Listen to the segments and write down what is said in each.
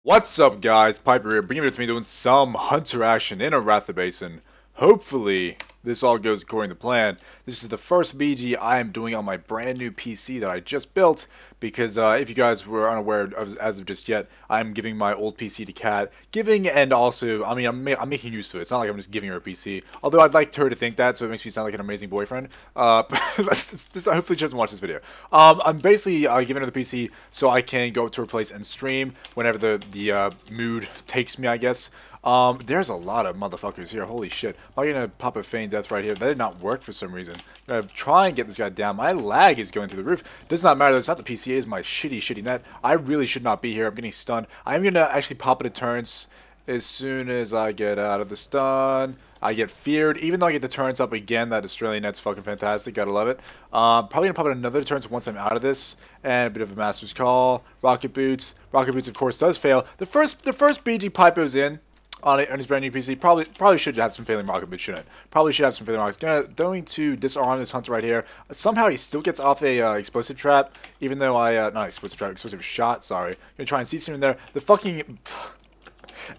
What's up, guys? Pypo here, bringing it to me doing some hunter action in Aratha Basin. Hopefully, this all goes according to plan. This is the first BG I am doing on my brand new PC that I just built, because if you guys were unaware of, as of just yet, I'm giving my old PC to Kat. And also, I mean, I'm making use of it. It's not like I'm just giving her a PC, although I'd like her to think that, so it makes me sound like an amazing boyfriend. Just hopefully she doesn't watch this video. I'm basically giving her the PC so I can go to her place and stream whenever the mood takes me, I guess. There's a lot of motherfuckers here. Holy shit. I'm gonna pop a feign death right here. That did not work for some reason. I'm gonna try and get this guy down. My lag is going through the roof. Does not matter. It's not the PCA. It's my shitty net. I really should not be here. I'm getting stunned. I'm gonna actually pop it to turns as soon as I get out of the stun. I get feared, even though I get the turns up again. That Australian net's fucking fantastic. Gotta love it. Probably gonna pop it another turns once I'm out of this. And a bit of a master's call. Rocket boots. Rocket boots, of course, does fail. The first BG Pypo's in on his brand new PC. Probably should have some failing rocket boots, shouldn't it? Probably should have some failing rockets. Going to disarm this hunter right here. Somehow he still gets off a explosive trap, even though not explosive trap, explosive shot. Sorry. Gonna try and see something there. The fucking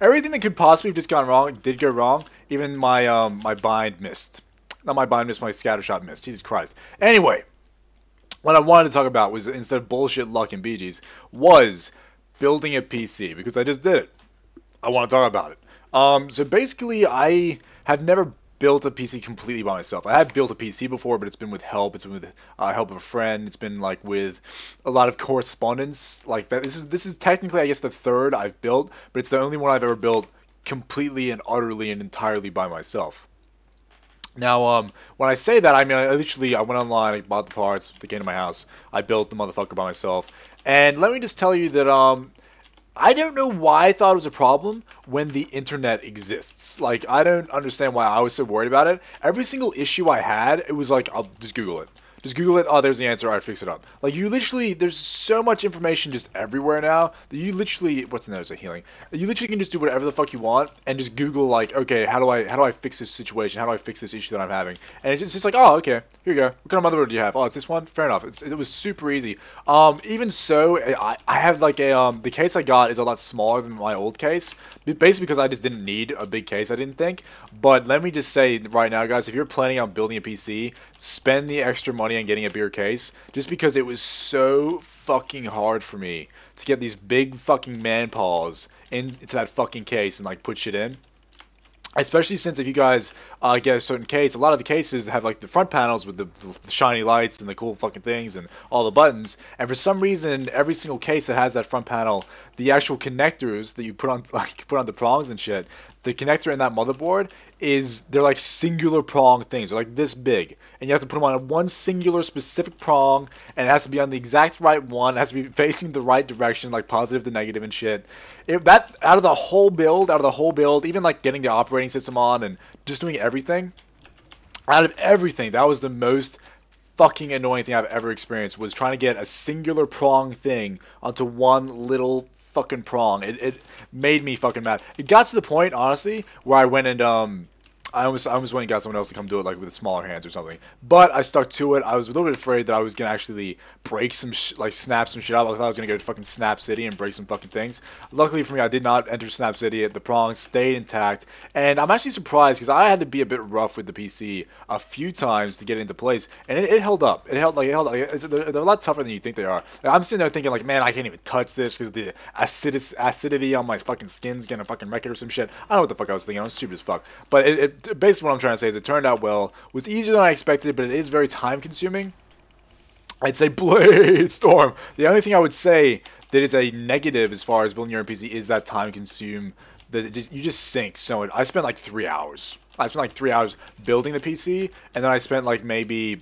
everything that could possibly have just gone wrong did go wrong. Even my my bind missed. Not my bind missed. My scatter shot missed. Jesus Christ. Anyway, what I wanted to talk about was, instead of bullshit luck and BGs, was building a PC, because I just did it. I want to talk about it. So basically, I have never built a PC completely by myself. I have built a PC before, but it's been with help. It's been with help of a friend. It's been like with a lot of correspondence like that. This is technically, I guess, the third I've built, but it's the only one I've ever built completely and utterly and entirely by myself. Now, when I say that, I mean, I went online, I bought the parts, they came to my house, I built the motherfucker by myself, and let me just tell you that, I don't know why I thought it was a problem when the internet exists. Like, I don't understand why I was so worried about it. Every single issue I had, it was like, I'll just Google it. Just Google it. Oh, there's the answer. Alright, fix it up. Like, you literally, there's so much information just everywhere now that you literally, what's in there? There's a healing. You literally can just do whatever the fuck you want and just Google, like, okay, how do I fix this situation? How do I fix this issue that I'm having? And it's just like, oh, okay, here you go. What kind of motherboard do you have? Oh, it's this one? Fair enough. It was super easy. Even so, I have like a, the case I got is a lot smaller than my old case. Basically because I just didn't need a big case, I didn't think. But let me just say right now, guys, if you're planning on building a PC, spend the extra money on getting a bigger case, just because it was so fucking hard for me to get these big fucking man paws into that fucking case and like put shit in. Especially since if you guys get a certain case, a lot of the cases have like the front panels with the shiny lights and the cool fucking things and all the buttons. And for some reason, every single case that has that front panel, the actual connectors that you put on, like put on the prongs and shit, the connector in that motherboard they're like singular prong things. They're like this big, and you have to put them on one singular specific prong, and it has to be on the exact right one. It has to be facing the right direction, like positive to negative and shit. That out of the whole build, even like getting the operating system on and just doing everything, out of everything, that was the most fucking annoying thing I've ever experienced, was trying to get a singular prong thing onto one little fucking prong. It made me fucking mad. It got to the point, honestly, where I went and I almost went and got someone else to come do it, like with smaller hands or something. But I stuck to it. I was a little bit afraid that I was gonna actually break some like snap some shit out. I thought I was gonna go to fucking Snap City and break some fucking things. Luckily for me, I did not enter Snap City. The prongs stayed intact, and I'm actually surprised because I had to be a bit rough with the PC a few times to get it into place, and it held up. They're a lot tougher than you think they are. Like, I'm sitting there thinking like, man, I can't even touch this because the acidity on my fucking skin's gonna fucking wreck it or some shit. I don't know what the fuck I was thinking. I was stupid as fuck. But basically what I'm trying to say is it turned out well. It was easier than I expected, but it is very time consuming. I'd say Blade Storm. The only thing I would say that is a negative as far as building your own PC is that time consume. You just sink so much. I spent like 3 hours. I spent like 3 hours building the PC, and then I spent like maybe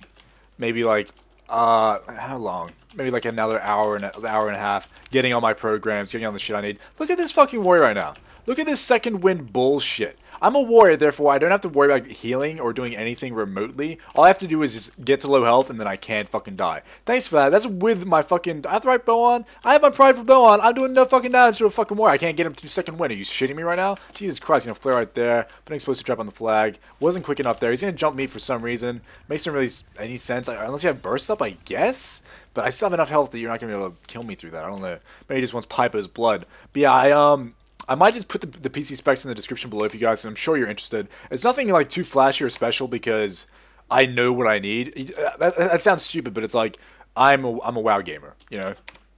like how long? Maybe like another hour and a half getting all my programs, getting all the shit I need. Look at this fucking warrior right now. Look at this second wind bullshit. I'm a warrior, therefore I don't have to worry about healing or doing anything remotely. All I have to do is just get to low health, and then I can't fucking die. Thanks for that. That's with my fucking... I have the right bow on. I have my prideful bow on. I'm doing no fucking damage to a fucking warrior. I can't get him to second win. Are you shitting me right now? Jesus Christ, flare right there. Putting explosive trap on the flag. Wasn't quick enough there. He's gonna jump me for some reason. Makes no really any sense. Unless you have burst up, I guess. But I still have enough health that you're not gonna be able to kill me through that. I don't know. Maybe he just wants Pypo's blood. But yeah, I might just put the PC specs in the description below if you guys, I'm sure you're interested. It's nothing like too flashy or special because I know what I need. That sounds stupid, but it's like I'm a WoW gamer, you know.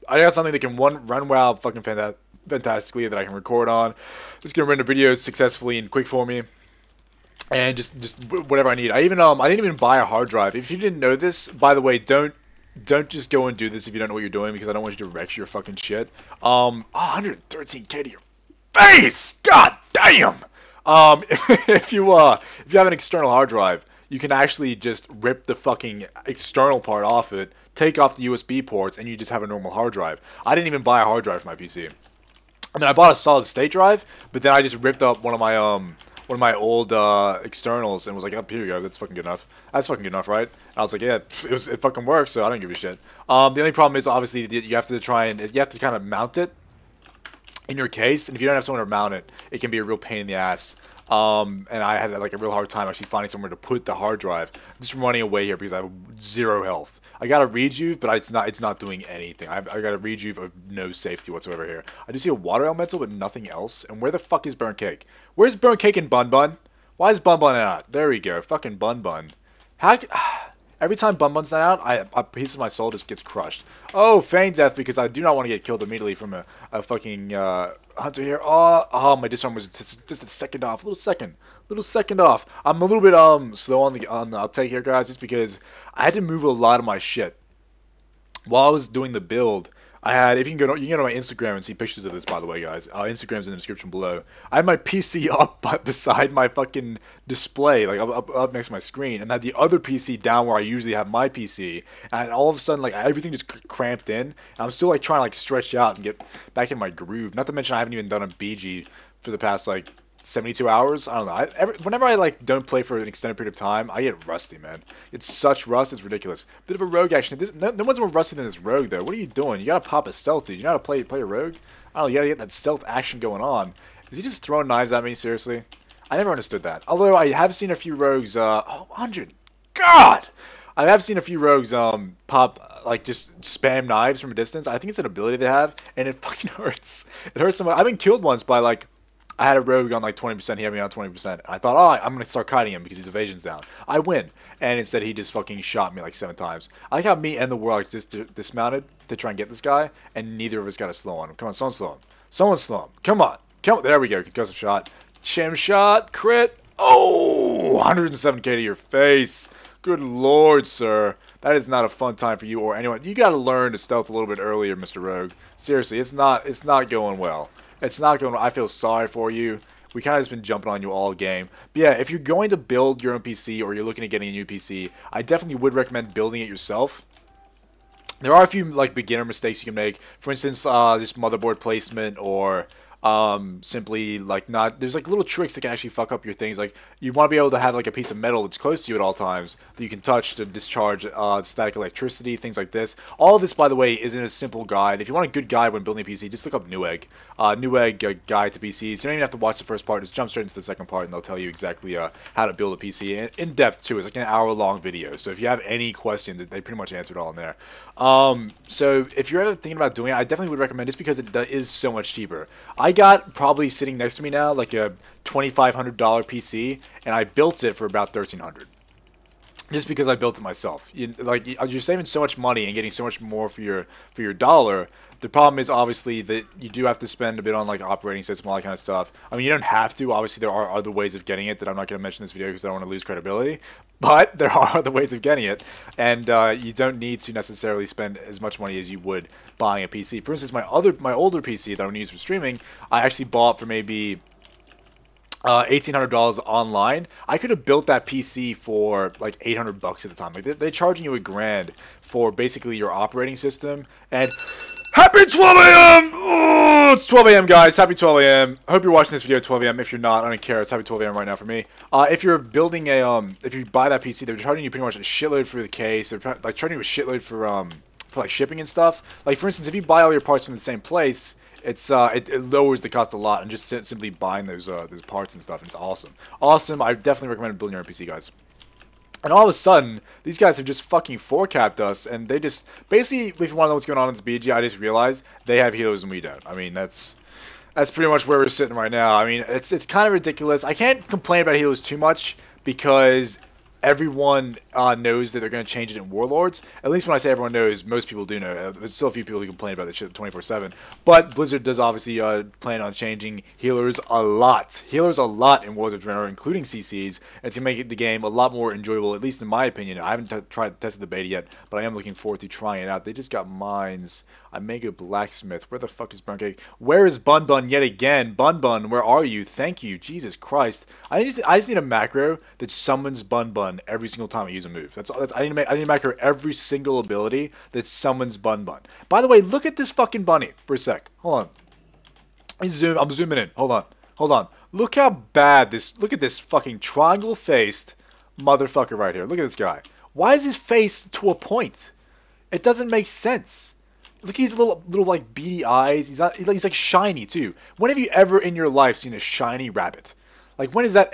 I got something that can run WoW fucking fantastically that I can record on. Just gonna render videos successfully and quick for me, and just whatever I need. I didn't even buy a hard drive. If you didn't know this, by the way, don't just go and do this if you don't know what you're doing, because I don't want you to wreck your fucking shit. 113k to your face! God damn! If you have an external hard drive, you can actually just rip the fucking external part off it, take off the USB ports, and you just have a normal hard drive. I didn't even buy a hard drive for my PC. I mean, I bought a solid state drive, but then I just ripped up one of my old externals and was like, oh, here you go, that's fucking good enough. That's fucking good enough, right? And I was like, yeah, it fucking works, so I don't give a shit. The only problem is, obviously, you have to kind of mount it in your case, and if you don't have someone to mount it, it can be a real pain in the ass. And I had like a real hard time actually finding somewhere to put the hard drive. I'm just running away here because I have 0 health. I got a rejuve, but it's not doing anything. I got a rejuve of no safety whatsoever here. I do see a water elemental, but nothing else. And where the fuck is Burnt Cake? Where's Burnt Cake and Bun Bun? Why is Bun Bun out? There we go. Fucking Bun Bun. How? Every time Bun Bun's not out, a piece of my soul just gets crushed. Oh, feign death, because I do not want to get killed immediately from a fucking hunter here. Oh, my disarm was just a second off. Little second off. I'm a little bit slow on the uptake here, guys, just because I had to move a lot of my shit while I was doing the build. I had, if you can go to my Instagram and see pictures of this, by the way, guys. Instagram's in the description below. I had my PC up beside my fucking display, like up next to my screen, and I had the other PC down where I usually have my PC. And all of a sudden, like, everything just cramped in. And I'm still like trying to like stretch out and get back in my groove. Not to mention I haven't even done a BG for the past like 72 hours. I don't know. Whenever I like don't play for an extended period of time, I get rusty, man. It's such rust, it's ridiculous. Bit of a rogue action. No one's more rusty than this rogue, though. What are you doing? You gotta pop a stealth, dude. You know how to play a rogue? I don't know. You gotta get that stealth action going on. Is he just throwing knives at me? Seriously? I never understood that. Although I have seen a few rogues. Oh, 100. God. I have seen a few rogues pop like just spam knives from a distance. I think it's an ability they have, and it fucking hurts. It hurts so much. I've been killed once by like. I had a rogue on like 20%, he had me on 20%. I thought, oh, I'm going to start kiting him because his evasion's down. I win. And instead he just fucking shot me like 7 times. I like how me and the world just dismounted to try and get this guy, and neither of us got a slow on him. Come on, someone slow him. Someone slow him. Come on. There we go. Concussive shot. Shim shot. Crit. Oh, 107k to your face. Good lord, sir. That is not a fun time for you or anyone. You got to learn to stealth a little bit earlier, Mr. Rogue. Seriously, it's not going well. It's not going. I feel sorry for you. We kind of just been jumping on you all game. But yeah, if you're going to build your own PC or you're looking at getting a new PC, I definitely would recommend building it yourself. There are a few like beginner mistakes you can make. For instance, just motherboard placement or simply like not. There's like little tricks that can actually fuck up your things. Like you want to be able to have like a piece of metal that's close to you at all times that you can touch to discharge static electricity, things like this. All of this, by the way, is in a simple guide. If you want a good guide when building a PC, just look up Newegg. Newegg guide to PCs. You don't even have to watch the first part. Just jump straight into the second part, and they'll tell you exactly how to build a PC in depth too. It's like an hour-long video. So if you have any questions, they pretty much answered all in there. So if you're ever thinking about doing it, I definitely would recommend this because it is so much cheaper. I got probably sitting next to me now like a $2,500 PC, and I built it for about $1,300. Just because I built it myself. You're saving so much money and getting so much more for your dollar. The problem is obviously that you do have to spend a bit on like operating system, all that kind of stuff. I mean, you don't have to. Obviously, there are other ways of getting it that I'm not going to mention in this video because I don't want to lose credibility. But there are other ways of getting it, and you don't need to necessarily spend as much money as you would buying a PC. For instance, my older PC that I'm going to use for streaming, I actually bought for maybe $1,800 online. I could have built that PC for like $800 at the time. Like they're charging you $1,000 for basically your operating system, and Happy 12 a.m. Oh, it's 12 a.m. guys. Happy 12 a.m. I hope you're watching this video at 12 a.m. If you're not, I don't care. It's happy 12 a.m. right now for me. If you're building a if you buy that PC, they're charging you pretty much a shitload for the case. They're like charging you a shitload for like shipping and stuff. Like for instance, if you buy all your parts from the same place, it's it lowers the cost a lot, and just simply buying those parts and stuff. It's awesome. Awesome. I definitely recommend building your own PC, guys. And all of a sudden, these guys have just fucking four-capped us, and they just... Basically, if you want to know what's going on in this BG, I just realized they have healers and we don't. I mean, that's pretty much where we're sitting right now. I mean, it's kind of ridiculous. I can't complain about healers too much, because everyone knows that they're going to change it in Warlords. At least when I say everyone knows, most people do know. There's still a few people who complain about this shit 24/7. But Blizzard does obviously plan on changing healers a lot. Healers a lot in Wars of Draenor, including CCs, and to make the game a lot more enjoyable, at least in my opinion. I haven't tested the beta yet, but I am looking forward to trying it out. They just got mines. I make a blacksmith. Where the fuck is Buncake? Where is Bun Bun yet again? Bun Bun, where are you? Thank you. Jesus Christ. I just need a macro that summons Bun Bun every single time I use a move. I need a macro every single ability that summons Bun Bun. By the way, look at this fucking bunny for a sec. Hold on. I'm zooming in. Hold on. Look how bad this. Look at this fucking triangle-faced motherfucker right here. Look at this guy. Why is his face to a point? It doesn't make sense. Look, he's little like beady eyes. He's like shiny too. When have you ever in your life seen a shiny rabbit? Like when has that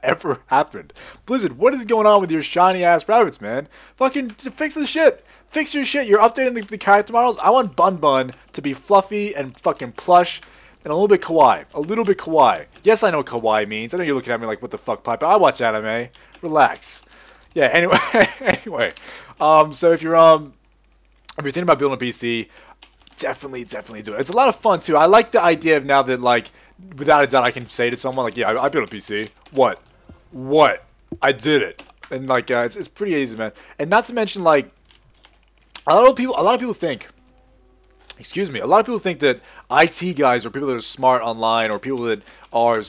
ever happened? Blizzard, what is going on with your shiny ass rabbits, man? Fucking fix the shit. Fix your shit. You're updating the character models. I want Bun Bun to be fluffy and fucking plush and a little bit kawaii. A little bit kawaii. Yes, I know what kawaii means. I know you're looking at me like, what the fuck, Pypo? I watch anime. Relax. Yeah. Anyway. So if you're thinking about building a PC, definitely do it. It's a lot of fun too. I like the idea of now that, like, without a doubt, I can say to someone like, "Yeah, I built a PC. What? I did it." And like, it's pretty easy, man. And not to mention, like, a lot of people think. Excuse me. A lot of people think that IT guys or people that are smart online or people that are,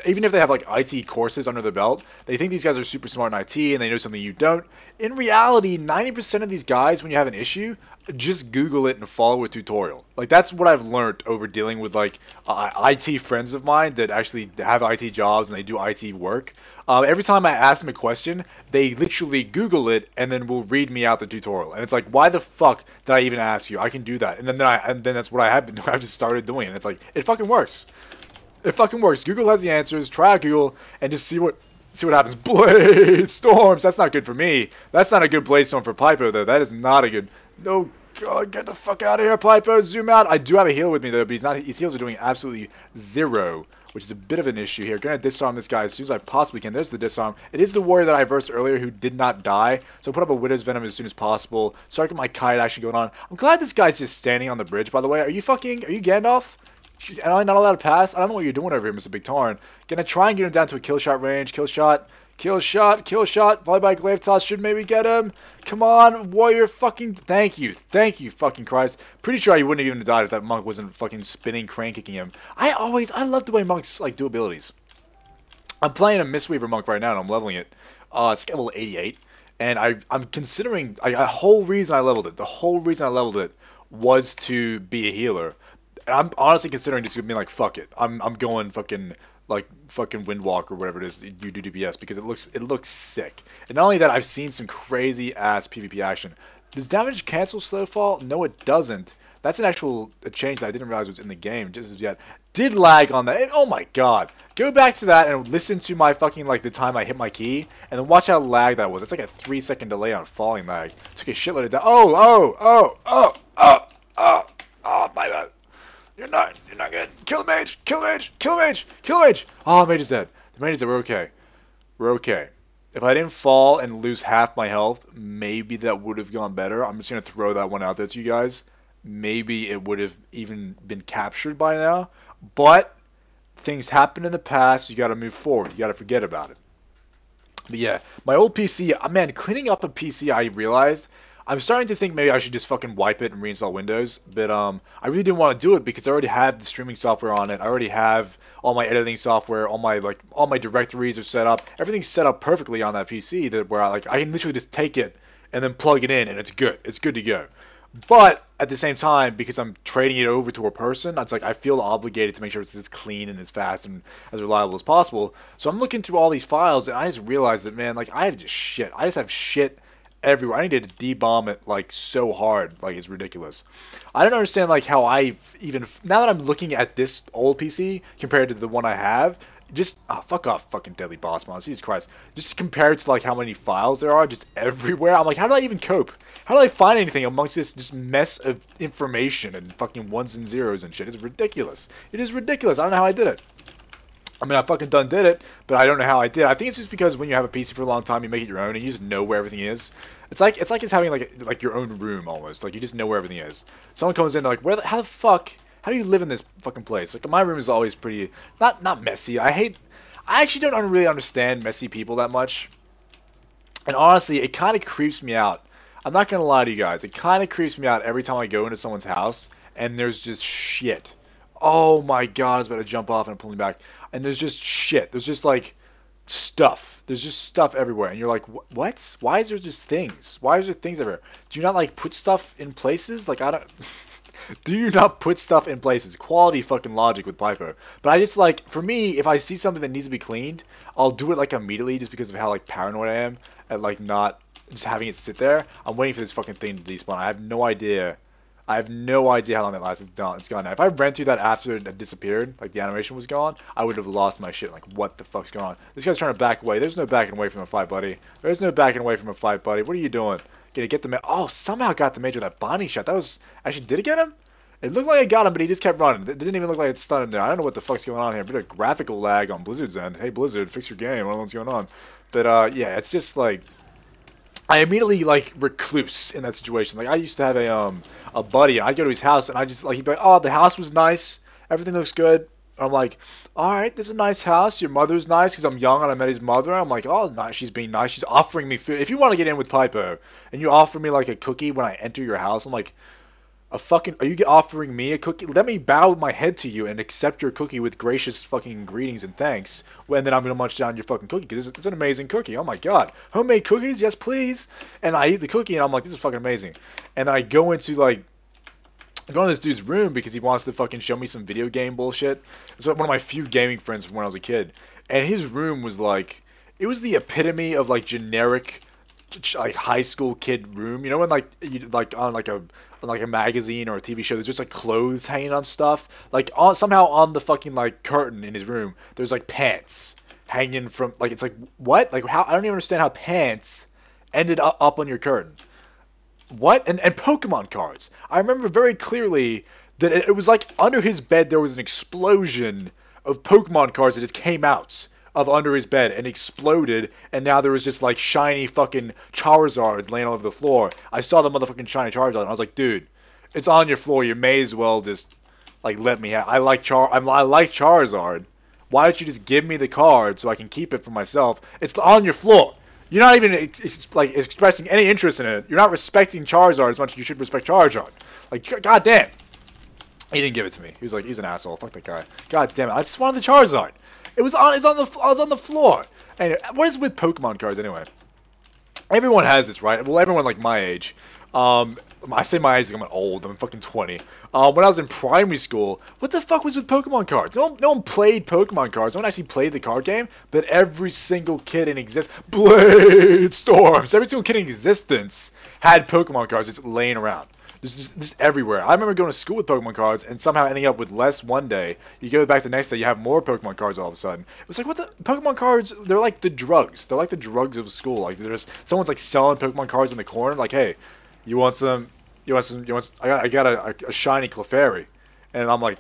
even if they have like IT courses under their belt, they think these guys are super smart in IT and they know something you don't. In reality, 90% of these guys, when you have an issue, just Google it and follow a tutorial. Like, that's what I've learned over dealing with like IT friends of mine that actually have IT jobs and they do IT work. Every time I ask them a question, they literally Google it and then will read me out the tutorial. And it's like, why the fuck did I even ask you? I can do that. And then that's what I have been doing. I've just started doing it. And it's like, it fucking works. It fucking works. Google has the answers. Try Google and just see what happens. Blade storms. That's not good for me. That's not a good blade storm for Pypo though. That is not a good. No, God, get the fuck out of here, Pypo. Zoom out. I do have a heal with me though, but his heals are doing absolutely zero, which is a bit of an issue here. Gonna disarm this guy as soon as I possibly can. There's the disarm. It is the warrior that I versed earlier who did not die, so I'll put up a Widow's Venom as soon as possible so I get my kite actually going on. I'm glad this guy's just standing on the bridge, by the way. Are you Gandalf? Am I not allowed to pass? I don't know what you're doing over here, Mr. Big Tarn. Gonna try and get him down to a kill shot range. Kill shot. Volley by glaive toss should maybe get him. Come on, warrior fucking... Thank you fucking Christ. Pretty sure he wouldn't have even died if that monk wasn't fucking spinning, crane kicking him. I love the way monks, like, do abilities. I'm playing a Mistweaver monk right now and I'm leveling it. It's level 88. And I'm considering... the whole reason I leveled it was to be a healer. And I'm honestly considering just being like, fuck it. I'm going fucking Windwalk or whatever it is you do DPS because it looks sick. And not only that, I've seen some crazy ass PvP action. Does damage cancel slow fall? No, it doesn't. That's an actual change that I didn't realize was in the game just as yet. Did lag on that. Oh my god. Go back to that and listen to my fucking, like, the time I hit my key. And then watch how lag that was. It's like a 3-second delay on falling lag. Took a shitload of that. Oh, my bad. You're not good. Kill the mage. Oh, mage is dead. The mage is dead. We're okay. If I didn't fall and lose half my health, maybe that would have gone better. I'm just going to throw that one out there to you guys. Maybe it would have even been captured by now. But things happened in the past. You got to move forward. You got to forget about it. But yeah, my old PC, man, cleaning up a PC, I realized... I'm starting to think maybe I should just fucking wipe it and reinstall Windows, but I really didn't want to do it because I already have the streaming software on it. I already have all my editing software, all my directories are set up. Everything's set up perfectly on that PC where I can literally just take it and then plug it in and it's good. It's good to go. But at the same time, because I'm trading it over to a person, it's like I feel obligated to make sure it's as clean and as fast and as reliable as possible. So I'm looking through all these files, and I just realized that, man, like I have just shit. I just have shit everywhere. I need to debomb it like so hard, like it's ridiculous. I don't understand like how I've even now that I'm looking at this old PC compared to the one I have. Just fuck off, fucking deadly boss mons. Jesus Christ. Just compared to like how many files there are just everywhere. I'm like, how do I even cope? How do I find anything amongst this just mess of information and fucking ones and zeros and shit? It's ridiculous. It is ridiculous. I don't know how I did it. I mean, I fucking done did it, but I don't know how I did. I think it's just because when you have a PC for a long time, you make it your own and you just know where everything is. It's like it's having like your own room almost. Like you just know where everything is. Someone comes in, they're like, how the fuck? How do you live in this fucking place? Like, my room is always pretty, not messy. I actually don't really understand messy people that much. And honestly, it kind of creeps me out. I'm not going to lie to you guys. It kind of creeps me out every time I go into someone's house and there's just shit. Oh my god, I was about to jump off and I'm pulling back. And there's just shit. There's just like stuff. There's just stuff everywhere. And you're like, what? Why is there just things? Why is there things everywhere? Do you not like put stuff in places? Like, I don't... Do you not put stuff in places? Quality fucking logic with Pypo. But I just like, for me, if I see something that needs to be cleaned, I'll do it like immediately just because of how like paranoid I am at like not just having it sit there. I'm waiting for this fucking thing to despawn. I have no idea. I have no idea how long that lasts. It's done. It's gone now. If I ran through that after it disappeared, like the animation was gone, I would have lost my shit. Like, what the fuck's going on? This guy's trying to back away. There's no backing away from a fight, buddy. There's no backing away from a fight, buddy. What are you doing? Gonna get the oh, somehow got the mage with that body shot. That was actually, did it get him? It looked like I got him, but he just kept running. It didn't even look like it stunned him there. I don't know what the fuck's going on here. A bit of graphical lag on Blizzard's end. Hey, Blizzard, fix your game. I don't know what's going on. But, yeah, it's just, like... I immediately, like, recluse in that situation. Like, I used to have a buddy, and I'd go to his house, and I just, like, he'd be like, oh, the house was nice. Everything looks good. I'm like, alright, this is a nice house. Your mother's nice, because I'm young and I met his mother. I'm like, oh, nice. She's being nice. She's offering me food. If you want to get in with Pypo, and you offer me, like, a cookie when I enter your house, I'm like... Are you offering me a cookie? Let me bow my head to you and accept your cookie with gracious fucking greetings and thanks. And then I'm gonna munch down your fucking cookie because it's an amazing cookie. Oh my god, homemade cookies? Yes, please. And I eat the cookie and I'm like, this is fucking amazing. And then I go into like, I go in this dude's room because he wants to fucking show me some video game bullshit. It's like one of my few gaming friends from when I was a kid, and his room was like, it was the epitome of like generic, like high school kid room. You know when like you like on like a magazine or a TV show, there's just like clothes hanging on stuff. Like somehow on the fucking like curtain in his room, there's like pants hanging from like, it's like, what? Like, how? I don't even understand how pants ended up on your curtain. What? And Pokemon cards. I remember very clearly that it was like under his bed there was an explosion of Pokemon cards that just came out of under his bed and exploded, and now there was just like shiny fucking Charizards laying all over the floor. I saw the motherfucking shiny Charizard and I was like, dude, it's on your floor. You may as well just like let me have. I like Charizard. Why don't you just give me the card so I can keep it for myself? It's on your floor. You're not even like expressing any interest in it. You're not respecting Charizard as much as you should respect Charizard. Like, goddamn. He didn't give it to me. He was like, he's an asshole. Fuck that guy. God damn it. I just wanted the Charizard. I was on the floor. Anyway, what is with Pokemon cards anyway? Everyone has this, right? Well, everyone like my age. I say my age like I'm old. I'm fucking 20. When I was in primary school, what the fuck was with Pokemon cards? No one played Pokemon cards. No one actually played the card game. But every single kid in existence, Blade Storms. Every single kid in existence had Pokemon cards just laying around. Just everywhere. I remember going to school with Pokemon cards and somehow ending up with less one day. You go back the next day, you have more Pokemon cards all of a sudden. It was like, what the? Pokemon cards, they're like the drugs. They're like the drugs of school. Like, there's someone's like selling Pokemon cards in the corner. Like, hey, you want some? I got a shiny Clefairy. And I'm like,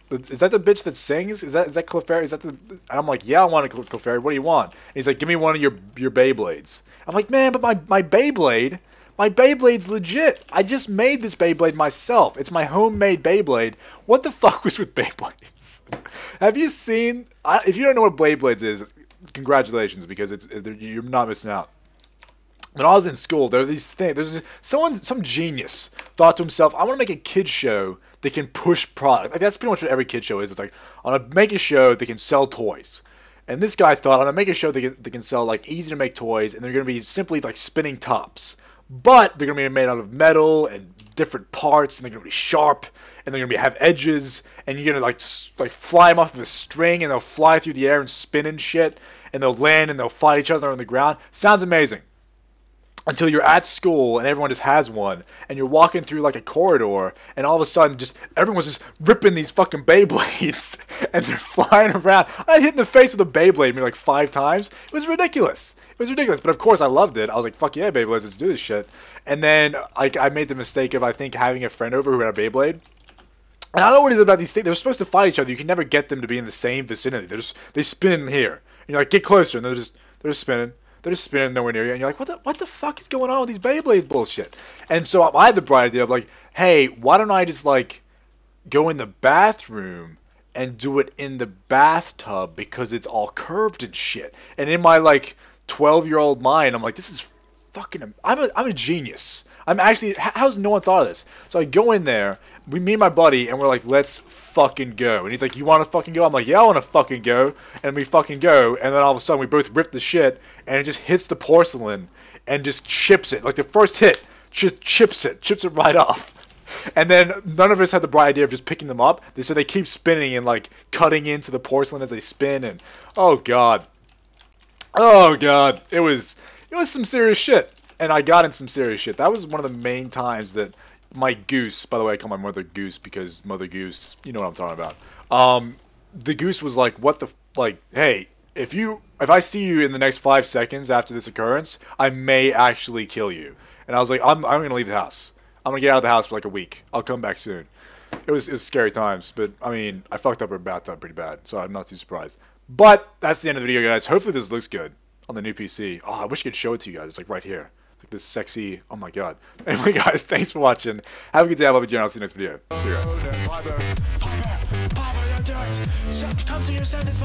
is that the bitch that sings? Is that Clefairy? Is that the? And I'm like, yeah, I want a Clefairy. What do you want? And he's like, give me one of your Beyblades. I'm like, man, but my Beyblade. My Beyblade's legit. I just made this Beyblade myself. It's my homemade Beyblade. What the fuck was with Beyblades? Have you seen... if you don't know what Beyblades is, congratulations, because you're not missing out. When I was in school, there are these things... There's some genius thought to himself, I want to make a kid show that can push product. Like, that's pretty much what every kid show is. It's like, I want to make a show that can sell toys. And this guy thought, I'm going to make a show that can sell, like, easy to make toys, and they're going to be simply, like, spinning tops. but they're going to be made out of metal and different parts, and they're going to be sharp, and they're going to have edges, and you're going to like fly them off of a string, and they'll fly through the air and spin and shit, and they'll land and they'll fight each other on the ground. Sounds amazing. Until you're at school and everyone just has one, and you're walking through like a corridor, and all of a sudden just everyone's just ripping these fucking Beyblades, and they're flying around. I hit in the face with a Beyblade maybe like 5 times. It was ridiculous. It was ridiculous, but of course I loved it. I was like, fuck yeah, Beyblades, let's do this shit. And then I made the mistake of, I think, having a friend over who had a Beyblade. And I don't know what it is about these things. They're supposed to fight each other. You can never get them to be in the same vicinity. They spin here. And you're like, get closer, and they're just spinning. They're just spinning nowhere near you, and you're like, what the fuck is going on with these Beyblade bullshit? And so I had the bright idea of like, hey, why don't I just like go in the bathroom and do it in the bathtub because it's all curved and shit. And in my like 12-year-old mind, I'm like, this is fucking, I'm a genius. I'm actually, how's no one thought of this? So I go in there, me and my buddy, and we're like, let's fucking go. And he's like, you want to fucking go? I'm like, yeah, I want to fucking go. And we fucking go, and then all of a sudden we both rip the shit, and it just hits the porcelain and just chips it. Like the first hit, just chips it right off. And then none of us had the bright idea of just picking them up. So they keep spinning and like cutting into the porcelain as they spin, and oh god, it was some serious shit. And I got in some serious shit. That was one of the main times that my goose, by the way, I call my mother Goose because Mother Goose, you know what I'm talking about. The goose was like, what the, like, hey, if I see you in the next 5 seconds after this occurrence, I may actually kill you. And I was like, I'm going to leave the house. I'm going to get out of the house for like a week. I'll come back soon. It was scary times, but I mean, I fucked up her bathtub pretty bad, so I'm not too surprised. But that's the end of the video, guys. Hopefully this looks good on the new PC. Oh, I wish I could show it to you guys. It's like right here. Like this sexy, oh my god. Anyway, guys, thanks for watching. Have a good day. I love you, and I'll see you next video. See you guys. Come to your sentence,